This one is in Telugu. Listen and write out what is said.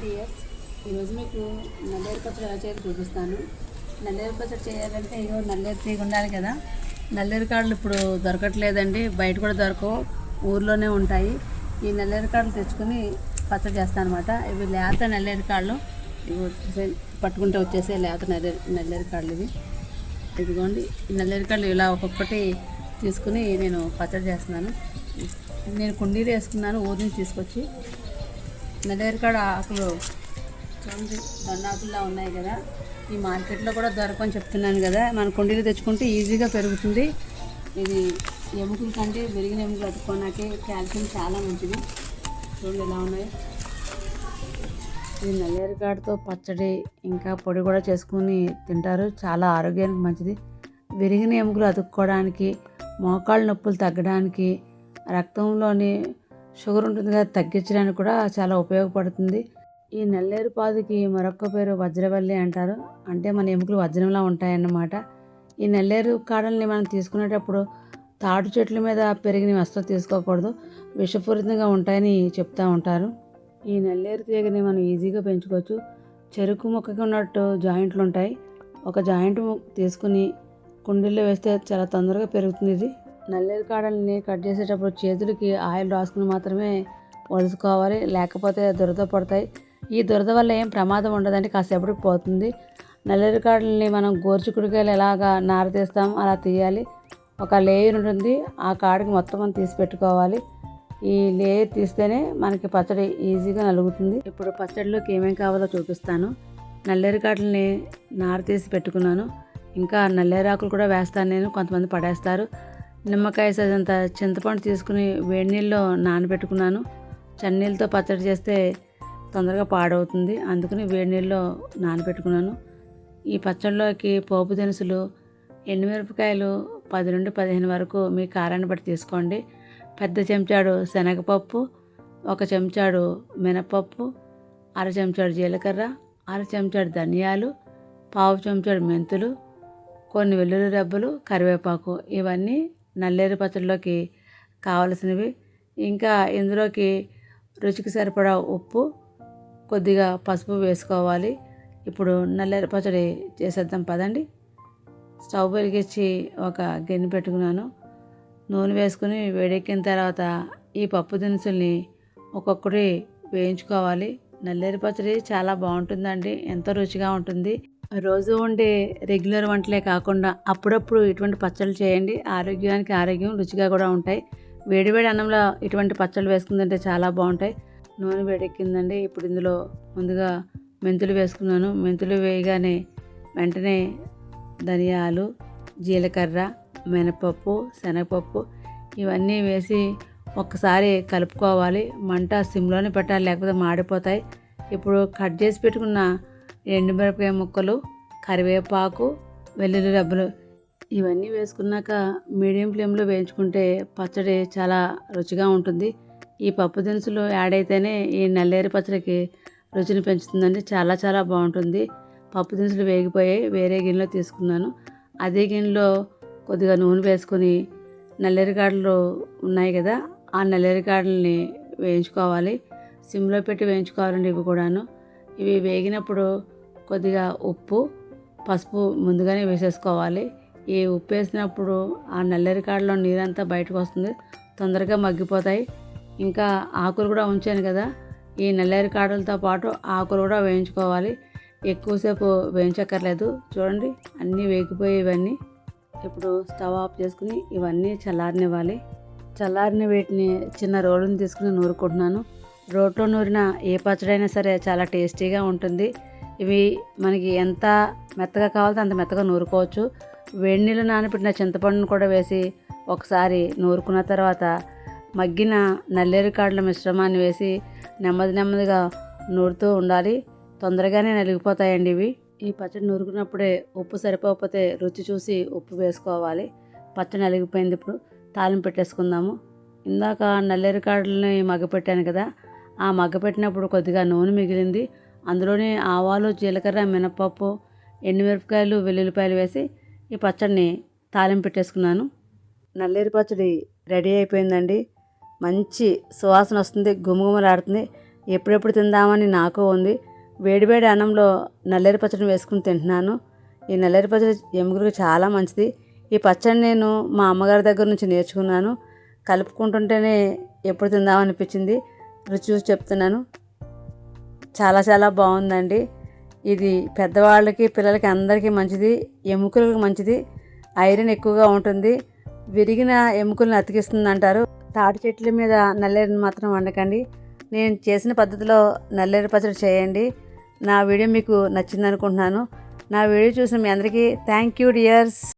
డియర్స్, ఈరోజు మీకు నల్లేరు పచ్చడి ఎలా చేయాలో చూపిస్తాను. నల్లేరు పచ్చడి చేయాలంటే ఇగో నల్లేరు తీగ ఉండాలి కదా. నల్లేరు కాడలు ఇప్పుడు దొరకట్లేదండి, బయట కూడా దొరకవు, ఊర్లోనే ఉంటాయి. ఈ నల్లేరు కాడలు తెచ్చుకొని పచ్చడి చేస్తాను అనమాట. ఇవి లేత నల్లేరు కాడలు, ఇవి పట్టుకుంటే వచ్చేసే లేత నల్లేరు కాడలు ఇవి. ఇదిగోండి, ఈ నల్లేరు కాడలు ఇలా ఒక్కొక్కటి తీసుకుని నేను పచ్చడి చేస్తున్నాను. నేను కుండీలు వేసుకున్నాను ఊరి నుంచి తీసుకొచ్చి. నల్లేరుకాడ ఆకులు చూడండి, దొన్నాకుల్లా ఉన్నాయి కదా. ఈ మార్కెట్లో కూడా దొరకని చెప్తున్నాను కదా, మన కుండీలు తెచ్చుకుంటే ఈజీగా పెరుగుతుంది. ఇది ఎముకల కంటే విరిగిన ఎముకలు అతుక్కోనాకే కాల్షియం చాలా మంచిది. చూడండి ఎలా ఉన్నాయి. ఈ నల్లేరుకాడతో పచ్చడి ఇంకా పొడి కూడా చేసుకుని తింటారు, చాలా ఆరోగ్యానికి మంచిది. విరిగిన ఎముకలు అతుక్కోవడానికి, మోకాళ్ళ నొప్పులు తగ్గడానికి, రక్తంలోని షుగర్ ఉంటుంది కదా తగ్గించడానికి కూడా చాలా ఉపయోగపడుతుంది. ఈ నల్లేరు పాదుకి మరొక పేరు వజ్రవల్లి అంటారు, అంటే మన ఎముకలు వజ్రంలా ఉంటాయన్నమాట. ఈ నల్లేరు కాడల్ని మనం తీసుకునేటప్పుడు తాడు చెట్ల మీద పెరిగినవి అస్సలు తీసుకోకూడదు, విషపూరితంగా ఉంటాయని చెప్తూ ఉంటారు. ఈ నల్లేరు తీగని మనం ఈజీగా పెంచుకోవచ్చు. చెరుకు మొక్కకి ఉన్నట్టు జాయింట్లు ఉంటాయి, ఒక జాయింట్ తీసుకుని కుండీల్లో వేస్తే చాలా తొందరగా పెరుగుతుంది. ఇది నల్లేరు కాడల్ని కట్ చేసేటప్పుడు చేతులకి ఆయిల్ రాసుకుని మాత్రమే వలుసుకోవాలి, లేకపోతే దురద పడతాయి. ఈ దురద వల్ల ఏం ప్రమాదం ఉండదండి, కాసేపటికి పోతుంది. నల్లేరు కాడల్ని మనం గోరుచిక్కుడుకాయలు ఎలాగా నార తీస్తాం అలా తీయాలి. ఒక లేయర్ ఉంటుంది, ఆ కాడకి మొత్తం మనం తీసి పెట్టుకోవాలి. ఈ లేయర్ తీస్తేనే మనకి పచ్చడి ఈజీగా నలుగుతుంది. ఇప్పుడు పచ్చడిలోకి ఏమేమి కావాలో చూపిస్తాను. నల్లేరు కాడల్ని నార తీసి పెట్టుకున్నాను. ఇంకా నల్లేరాకులు కూడా వేస్తాను నేను, కొంతమంది పడేస్తారు. నిమ్మకాయ సైజంత చింతపండు తీసుకుని వేడి నీళ్ళలో నానబెట్టుకున్నాను. చన్నీళ్ళతో పచ్చడి చేస్తే తొందరగా పాడవుతుంది, అందుకని వేడి నీళ్ళలో నానబెట్టుకున్నాను. ఈ పచ్చడిలోకి పోపు దినుసులు, ఎండుమిరపకాయలు 10 నుండి 15 వరకు మీ కారాన్ని బట్టి తీసుకోండి. పెద్ద చెంచాడు శనగపప్పు, 1 చెంచాడు మినపప్పు, 1/2 చెంచాడు జీలకర్ర, 1/2 చెంచాడు ధనియాలు, 1/2 చెంచాడు మెంతులు, కొన్ని వెల్లుల్లి రెబ్బలు, కరివేపాకు. ఇవన్నీ నల్లేరు పచ్చడిలోకి కావలసినవి. ఇంకా ఇందులోకి రుచికి సరిపడా ఉప్పు, కొద్దిగా పసుపు వేసుకోవాలి. ఇప్పుడు నల్లేరు పచ్చడి చేసేద్దాం పదండి. స్టవ్ వెలిగించి ఒక గిన్నె పెట్టుకున్నాను. నూనె వేసుకుని వేడెక్కిన తర్వాత ఈ పప్పు దినుసుల్ని ఒక్కొక్కటి వేయించుకోవాలి. నల్లేరు పచ్చడి చాలా బాగుంటుందండి, ఎంతో రుచిగా ఉంటుంది. రోజు ఉండే రెగ్యులర్ వంటలే కాకుండా అప్పుడప్పుడు ఇటువంటి పచ్చళ్ళు చేయండి, ఆరోగ్యానికి ఆరోగ్యం, రుచిగా కూడా ఉంటాయి. వేడివేడి అన్నంలో ఇటువంటి పచ్చళ్ళు వేసుకుందంటే చాలా బాగుంటాయి. నూనె వేడెక్కిందండి. ఇప్పుడు ఇందులో ముందుగా మెంతులు వేసుకున్నాను. మెంతులు వేయగానే వెంటనే ధనియాలు, జీలకర్ర, మినపప్పు, శనగపప్పు ఇవన్నీ వేసి ఒక్కసారి కలుపుకోవాలి. మంట సిమ్లోనే పెట్టాలి, లేకపోతే మాడిపోతాయి. ఇప్పుడు కట్ చేసి పెట్టుకున్న ఎండుమిరపకాయ ముక్కలు, కరివేపాకు, వెల్లుల్లి రెబ్బలు ఇవన్నీ వేసుకున్నాక మీడియం ఫ్లేమ్లో వేయించుకుంటే పచ్చడి చాలా రుచిగా ఉంటుంది. ఈ పప్పు దినుసులు యాడ్ అయితేనే ఈ నల్లేరు పచ్చడికి రుచిని పెంచుతుందండి, చాలా చాలా బాగుంటుంది. పప్పు దినుసులు వేగిపోయాయి, వేరే గిన్నెలో తీసుకున్నాను. అదే గిన్నెలో కొద్దిగా నూనె వేసుకొని నల్లేరు కాడలు ఉన్నాయి కదా, ఆ నల్లేరు కాడల్ని వేయించుకోవాలి. సిమ్లో పెట్టి వేయించుకోవాలండి ఇవి కూడాను. ఇవి వేగినప్పుడు కొద్దిగా ఉప్పు, పసుపు ముందుగానే వేసేసుకోవాలి. ఈ ఉప్పు వేసినప్పుడు ఆ నల్లేరు కాడలో నీరంతా బయటకు వస్తుంది, తొందరగా మగ్గిపోతాయి. ఇంకా ఆకులు కూడా ఉంచాను కదా, ఈ నల్లేరు కాడలతో పాటు ఆకులు కూడా వేయించుకోవాలి. ఎక్కువసేపు వేయించక్కర్లేదు. చూడండి అన్నీ వేగిపోయి ఇవన్నీ. ఇప్పుడు స్టవ్ ఆఫ్ చేసుకుని ఇవన్నీ చల్లారనివ్వాలి. చల్లారిన వీటిని చిన్న రోలుని తీసుకుని నూరుకుంటున్నాను. రోట్లో నూరిన ఏ పచ్చడైనా సరే చాలా టేస్టీగా ఉంటుంది. ఇవి మనకి ఎంత మెత్తగా కావాలో అంత మెత్తగా నూరుకోవచ్చు. వేడి నీళ్ళు నానబెట్టిన చింతపండును కూడా వేసి ఒకసారి నూరుకున్న తర్వాత మగ్గిన నల్లేరు కాడల మిశ్రమాన్ని వేసి నెమ్మదిగా నూరుతూ ఉండాలి, తొందరగానే నలిగిపోతాయండి ఇవి. ఈ పచ్చడి నూరుకున్నప్పుడే ఉప్పు సరిపోకపోతే రుచి చూసి ఉప్పు వేసుకోవాలి. పచ్చడి నలిగిపోయింది. ఇప్పుడు తాలింపు పెట్టేసుకుందాము. ఇందాక నల్లేరు కాడలని మగ్గపెట్టాను కదా, ఆ మగ్గపెట్టినప్పుడు కొద్దిగా నూనె మిగిలింది. అందులోనే ఆవాలు, జీలకర్ర, మినపప్పు, ఎండుమిరపకాయలు, వెల్లుల్లిపాయలు వేసి ఈ పచ్చడిని తాలింపు పెట్టేసుకున్నాను. నల్లేరు పచ్చడి రెడీ అయిపోయిందండి. మంచి సువాసన వస్తుంది, గుమగుమలాడుతుంది. ఎప్పుడెప్పుడు తిందామని నాకు ఉంది. వేడివేడి అన్నంలో నల్లేరు పచ్చడిని వేసుకుని తింటున్నాను. ఈ నల్లేరు పచ్చడి ఎముకలకు చాలా మంచిది. ఈ పచ్చడి నేను మా అమ్మగారి దగ్గర నుంచి నేర్చుకున్నాను. కలుపుకుంటుంటేనే ఎప్పుడు తిందామనిపించింది. రుచి చూసి చెప్తున్నాను. చాలా చాలా బాగుందండి. ఇది పెద్దవాళ్ళకి పిల్లలకి అందరికీ మంచిది, ఎముకలకు మంచిది, ఐరన్ ఎక్కువగా ఉంటుంది, విరిగిన ఎముకలను అతికిస్తుంది అంటారు. తాటి చెట్ల మీద నల్లేరుని మాత్రం వండకండి. నేను చేసిన పద్ధతిలో నల్లేరు పచ్చడి చేయండి. నా వీడియో మీకు నచ్చింది అనుకుంటున్నాను. నా వీడియో చూసిన మీ అందరికీ థ్యాంక్ యూ డియర్స్.